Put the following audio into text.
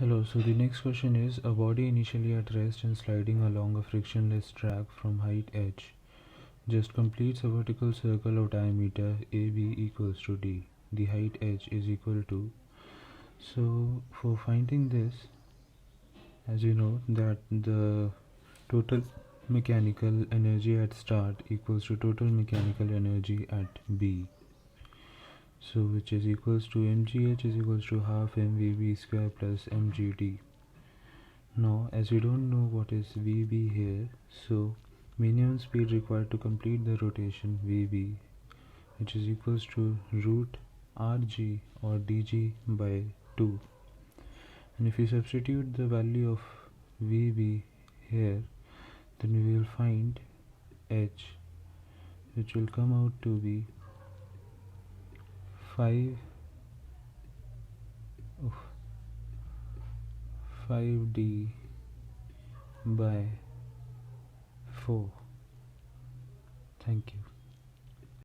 Hello, so the next question is, a body initially at rest and sliding along a frictionless track from height h just completes a vertical circle of diameter AB equals to D. The height h is equal to. So for finding this, as you know that the total mechanical energy at start equals to total mechanical energy at B. So which is equals to mgh is equals to half mvv square plus mgd. Now as we don't know what is Vb here, so minimum speed required to complete the rotation Vb, which is equals to root Rg or dg by 2. And if you substitute the value of Vb here, then we will find h, which will come out to be 5d by 4. Thank you.